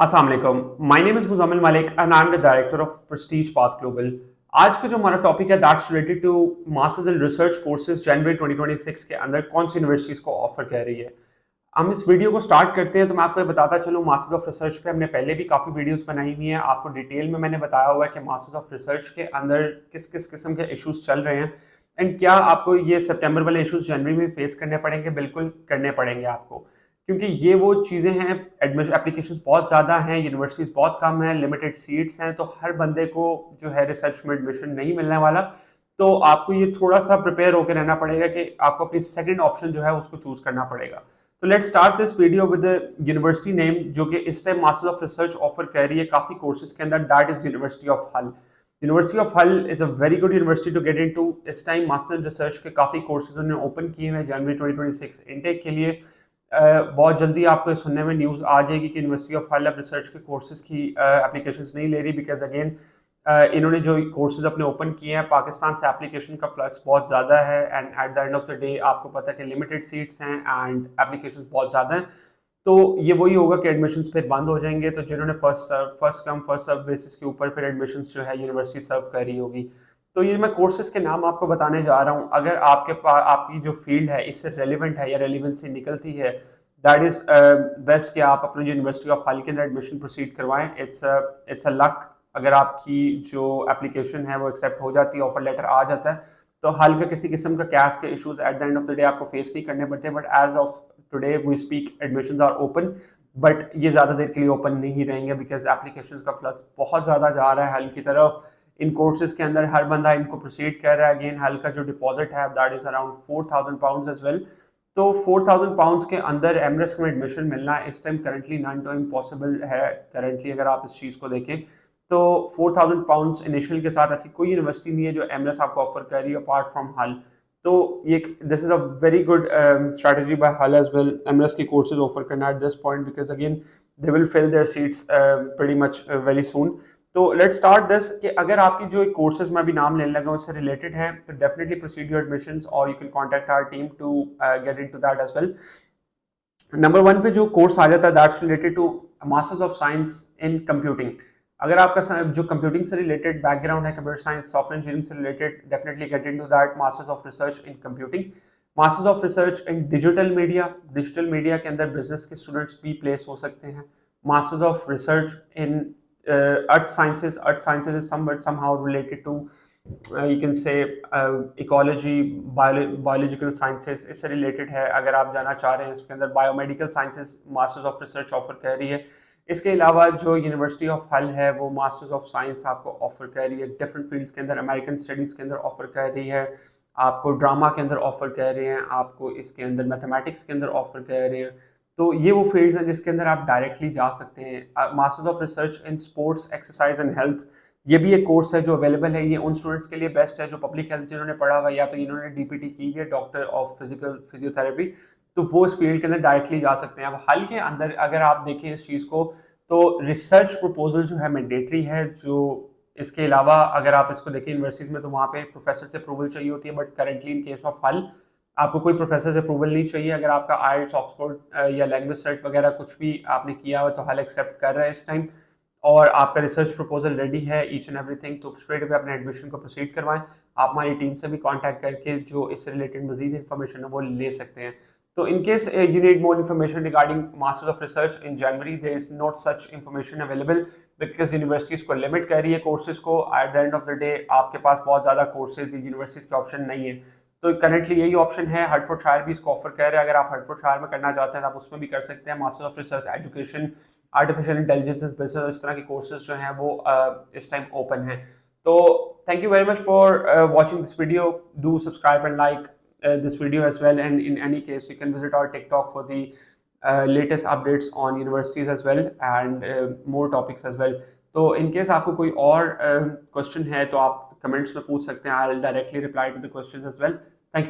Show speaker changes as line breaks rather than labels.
अस्सलाम वालेकुम। My name is Muzammil Malik and I am the director of Prestige Path Global. आज का जो हमारा टॉपिक है that's related to master's in research courses जनवरी 2026 के अंदर कौन सी यूनिवर्सिटीज को ऑफर कर रही है। हम इस वीडियो को स्टार्ट करते हैं तो मैं आपको ये बताता चलूँ, मास्टर्स ऑफ रिसर्च पे हमने पहले भी काफ़ी वीडियोस बनाई हुई हैं। आपको डिटेल में मैंने बताया हुआ है कि मास्टर्स ऑफ रिसर्च के अंदर किस किस किस्म के इश्यूज चल रहे हैं एंड क्या आपको ये सितंबर वाले इश्यूज जनवरी में फेस करने पड़ेंगे। बिल्कुल करने पड़ेंगे आपको, क्योंकि ये वो चीज़ें हैं। एडमिशन एप्लीकेशंस बहुत ज़्यादा हैं, यूनिवर्सिटीज़ बहुत कम हैं, लिमिटेड सीट्स हैं, तो हर बंदे को जो है रिसर्च में एडमिशन नहीं मिलने वाला। तो आपको ये थोड़ा सा प्रिपेयर होकर रहना पड़ेगा कि आपको अपनी सेकंड ऑप्शन जो है उसको चूज करना पड़ेगा। तो let's start this video with university name जो कि इस time master of research offer कर रही है काफ़ी कोर्सेज के अंदर, that is University of Hull. University of Hull is a very good university to get into. इस टाइम मास्टर रिसर्च के काफ़ी कोर्सेज उन्होंने ओपन किए हैं जनवरी 2026 इनटेक के लिए। बहुत जल्दी आपको सुनने में न्यूज़ आ जाएगी कि यूनिवर्सिटी ऑफ हल अब रिसर्च के कोर्सेज की एप्लीकेशंस नहीं ले रही, बिकॉज अगेन इन्होंने जो कोर्सेज अपने ओपन किए हैं पाकिस्तान से एप्लीकेशन का फ्लक्स बहुत ज़्यादा है and eight the end of the day आपको पता है कि लिमिटेड सीट्स हैं एंड एप्लीकेशंस बहुत ज़्यादा हैं। तो ये वही होगा कि एडमिशन्स फिर बंद हो जाएंगे। तो जिन्होंने first come first serve basis के ऊपर फिर एडमिशन्स जो है यूनिवर्सिटी सर्व कर रही होगी। तो ये मैं कोर्सेज के नाम आपको बताने जा रहा हूँ। अगर आपके पास आपकी जो फील्ड है इससे रेलिवेंट है या रेलिवेंसी निकलती है, दैट इज बेस्ट कि आप अपने यूनिवर्सिटी ऑफ हल के अंदर एडमिशन प्रोसीड करवाएं। It's a luck. अगर आपकी जो एप्लीकेशन है वो एक्सेप्ट हो जाती है, ऑफर लेटर आ जाता है, तो हल का किसी किस्म का कैश के issues at the end of the day आपको फेस नहीं करने पड़ते। But as of today we speak admissions are open, but ये ज़्यादा देर के लिए ओपन नहीं रहेंगे बिकॉज एप्लीकेशन का फ्लक्स बहुत ज़्यादा जा रहा है हल की तरफ। इन कोर्सेज के अंदर हर बंदा इनको प्रोसीड कर रहा है। अगेन हल का जो डिपॉजिट है that is around 4,000 pound as well. तो 4,000 पाउंड्स के अंदर एमरेस में एडमिशन मिलना इस time currently known to impossible है। करंटली अगर आप इस चीज़ को देखें तो 4,000 पाउंड्स इनिशियल के साथ ऐसी कोई यूनिवर्सिटी नहीं है जो एमरेस आपको ऑफर कर रही है अपार्ट फ्रॉम हल। तो ये this is a very good strategy by Hull as well, MRes की कोर्सेज ऑफर करना at this point, because again they will fill their seats pretty much very soon. तो let's start this कि अगर आपकी जो courses में अभी नाम लेने लगा हूं उससे रिलेटेड है तो डेफिनेटली प्रोसीड योर एडमिशंस और you can contact our team to get into that as well. Number one पे जो कोर्स आ जाता है that's related to masters of science in computing. अगर आपका जो कंप्यूटिंग से रिलेटेड बैकग्राउंड है, कंप्यूटर साइंस सॉफ्टवेयर इंजीनियरिंग से related, definitely get into that masters of research in computing. Masters of research in digital media, digital media के अंदर business के students भी प्लेस हो सकते हैं। Masters of research in earth sciences is somehow related to you can say ecology, biological sciences इससे related है। अगर आप जाना चाह रहे हैं इसके अंदर biomedical sciences masters of research offer कर रही है। इसके अलावा जो यूनिवर्सिटी ऑफ हल है वो मास्टर्स ऑफ साइंस आपको ऑफर कर रही है डिफरेंट फील्ड्स के अंदर। अमेरिकन स्टडीज़ के अंदर ऑफर कर रही है, आपको ड्रामा के अंदर ऑफर कर रहे हैं, आपको इसके अंदर मैथमेटिक्स के अंदर ऑफर कर रहे हैं। तो ये वो फील्ड्स हैं जिसके अंदर आप डायरेक्टली जा सकते हैं। Masters of research in sports exercise and health, ये भी एक कोर्स है जो अवेलेबल है। ये उन स्टूडेंट्स के लिए बेस्ट है जो पब्लिक हेल्थ जिन्होंने पढ़ा हुआ या तो इन्होंने डीपीटी की हुई है, डॉक्टर ऑफ फिजिकल फिजियोथेरेपी, तो वो इस फील्ड के अंदर डायरेक्टली जा सकते हैं। अब हाल के अंदर अगर आप देखें इस चीज़ को तो रिसर्च प्रपोजल जो है मैंडेटरी है। जो इसके अलावा अगर आप इसको देखें यूनिवर्सिटीज में तो वहाँ पे प्रोफेसर से अप्रूवल चाहिए होती है, but currently in case of हल आपको कोई प्रोफेसर से अप्रूवल नहीं चाहिए। अगर आपका आईएलटीएस ऑक्सफोर्ड या लैंग्वेज सेट वगैरह कुछ भी आपने किया हो तो हल एक्सेप्ट कर रहा है इस टाइम, और आपका रिसर्च प्रपोजल रेडी है ईच एंड एवरीथिंग, तो स्ट्रेट अवे अपने एडमिशन को प्रोसीड करवाएं। आप हमारी टीम से भी कांटेक्ट करके जो इससे रिलेटेड मजीद इन्फॉर्मेशन है वो ले सकते हैं। तो in case you need more information regarding masters of research in January, there is not such information available because universities को लिमिट कर रही है कोर्सेज को। At the end of the day आपके पास बहुत ज़्यादा कोर्सेज यूनिवर्सिटीज के ऑप्शन नहीं है। तो करंटली यही ऑप्शन है। हर्टफोर्डशायर भी इसको ऑफर कर रहे हैं। अगर आप हर्टफोर्डशायर में करना चाहते हैं तो आप उसमें भी कर सकते हैं। Masters of research education, artificial intelligence, business, इस तरह के कोर्सेज जो हैं वो इस टाइम ओपन हैं। तो thank you very much for watching this video. Do subscribe and like this video as well, and in any case you can visit our TikTok for the latest updates on universities as well and more topics as well. तो in case आपको कोई और question है तो आप comments में पूछ सकते हैं। I'll directly reply to the questions as well.